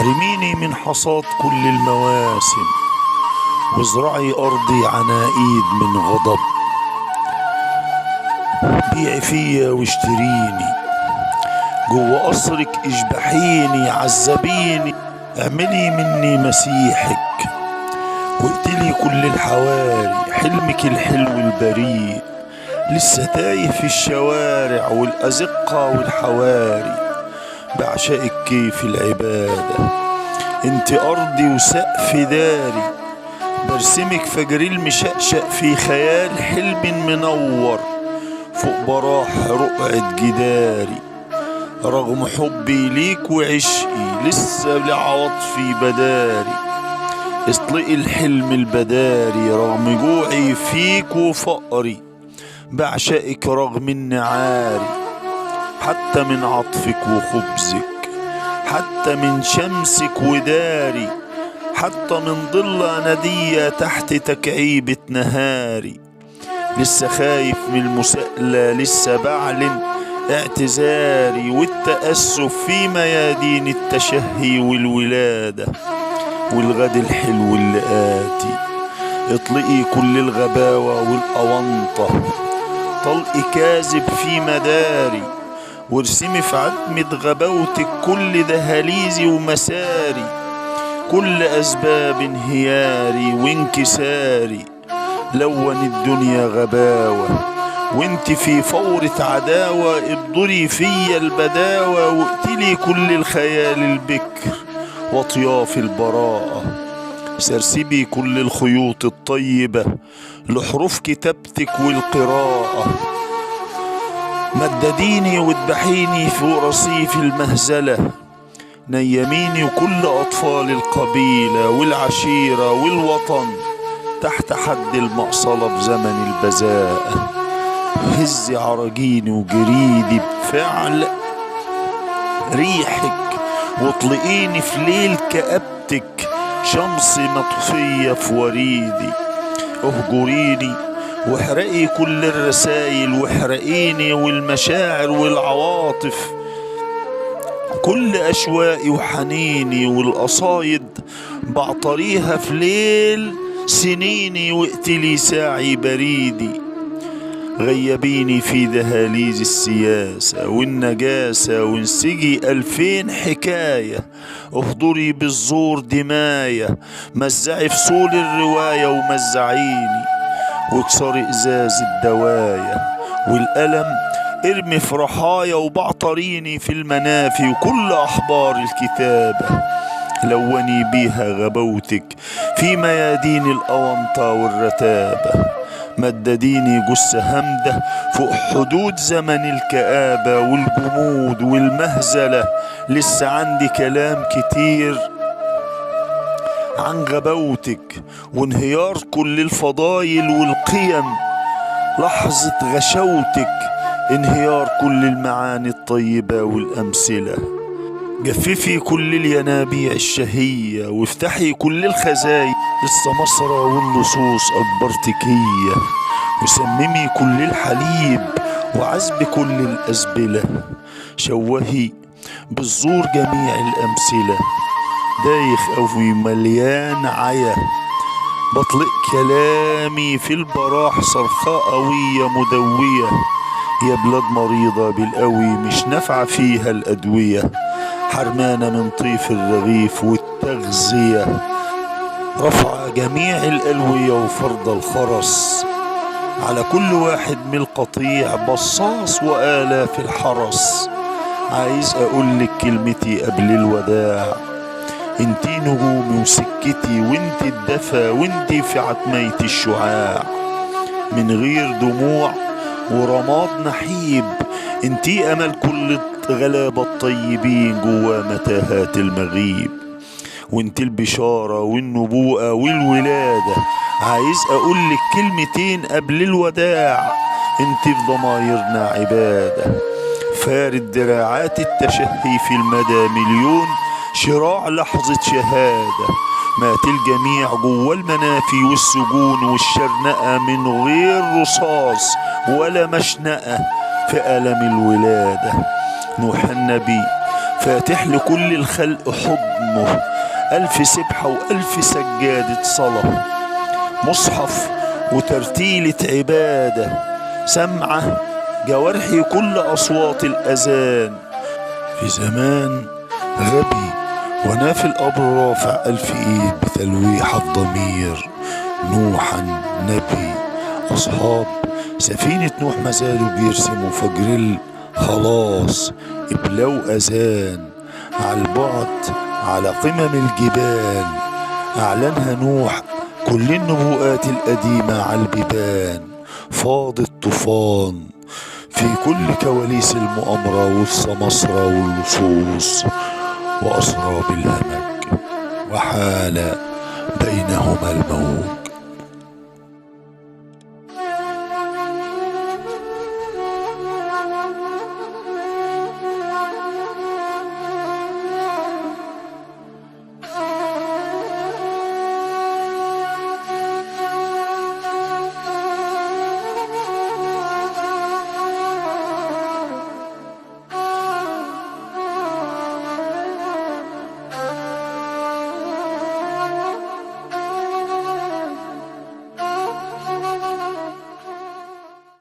احرميني من حصاد كل المواسم، وازرعي أرضي عناقيد من غضب. بيعي فيا واشتريني، جوا قصرك اشبحيني عذبيني، اعملي مني مسيحك واقتلي كل الحواري. حلمك الحلو البريء لسه تايه في الشوارع والأزقة والحواري. بعشقك كيف العبادة، انت أرضي وسقف داري. برسمك فجر المشقشق في خيال حلم منور فوق براح رقعة جداري. رغم حبي ليك وعشقي لسه لعواطفي بداري. اطلقي الحلم البداري رغم جوعي فيك وفقري. بعشقك رغم النعاري، حتى من عطفك وخبزك، حتى من شمسك وداري، حتى من ضلة ندية تحت تكعيبة نهاري. لسه خايف من المساءلة، لسه بعلن اعتذاري والتأسف في ميادين التشهي والولادة والغد الحلو اللي آتي. اطلقي كل الغباوة والأونطة، طلق كاذب في مداري، وارسمي في عتمة غباوتك كل دهاليزي ومساري، كل أسباب انهياري وانكساري. لون الدنيا غباوة وانت في فورة عداوة. ابضري فيا البداوة واقتلي كل الخيال البكر واطياف البراءة. سرسبي كل الخيوط الطيبة لحروف كتابتك والقراءة. مدديني واذبحيني فوق رصيف المهزلة. نيميني وكل أطفال القبيلة والعشيرة والوطن تحت حد المقصلة بزمن البذاءة. هزي عراجيني وجريدي بفعل ريحك، واطلقيني في ليل كآبتك شمس مطفية في وريدي. اهجريني واحرقي كل الرسايل، واحرقيني والمشاعر والعواطف، كل أشواقي وحنيني والقصايد بعطريها في ليل سنيني. واقتلي ساعي بريدي. غيبيني في دهاليز السياسة والنجاسة وانسجي 2000 حكاية. اهضري بالزور دماية، مزعي فصول الرواية ومزعيني، واكسري ازاز الدواية والقلم ارمي في رحايا. وبعطريني في المنافي وكل احبار الكتابة. لوني بيها غبوتك في ميادين الأونطة والرتابة. مدديني جثة همدة فوق حدود زمن الكآبة والجمود والمهزلة. لسه عندي كلام كتير عن غبوتك وانهيار كل الفضايل والقيم. لحظة غشوتك انهيار كل المعاني الطيبة والأمثلة. جففي كل الينابيع الشهية وافتحي كل الخزاين. السمسرة واللصوص أكبرتكية، وسممي كل الحليب وعزب كل الأزبلة. شوهي بالزور جميع الأمثلة. دايخ أوي مليان عيا، بطلق كلامي في البراح صرخاء قوية مدوية. يا بلاد مريضة بالقوي مش نافعة فيها الأدوية. حرمانة من طيف الرغيف والتغذية. رفع جميع الألوية وفرض الخرس على كل واحد من القطيع بصاص وآلاف الحرس. عايز أقولك كلمتي قبل الوداع. انتي نجومي وسكتي وانتي الدفا وانتي في عتمية الشعاع. من غير دموع ورماد نحيب انتي أمل كل غلابة الطيبين جوا متاهات المغيب. وانت البشارة والنبوءة والولادة. عايز اقولك كلمتين قبل الوداع. انت في ضمايرنا عبادة. فارد دراعات التشهي في المدى مليون شراع لحظة شهادة. مات الجميع جوا المنافي والسجون والشرنقة من غير رصاص ولا مشنقة في ألم الولادة. نوح النبي فاتح لكل الخلق حضنه، 1000 سبحة و1000 سجادة صلاة، مصحف وترتيلة عبادة، سمعة جوارحي كل أصوات الأذان. في زمان غبي وانا في القبر رافع 1000 ايد بتلويح الضمير، نوحا نبي، اصحاب سفينة نوح ما زالوا بيرسموا فجر خلاص، ابلو اذان على البعد على قمم الجبال، اعلنها نوح كل النبوءات القديمة على البيبان. فاض الطوفان في كل كواليس المؤامرة والسمسرة واللصوص، وأسرى بالهمج وحال بينهما الموت.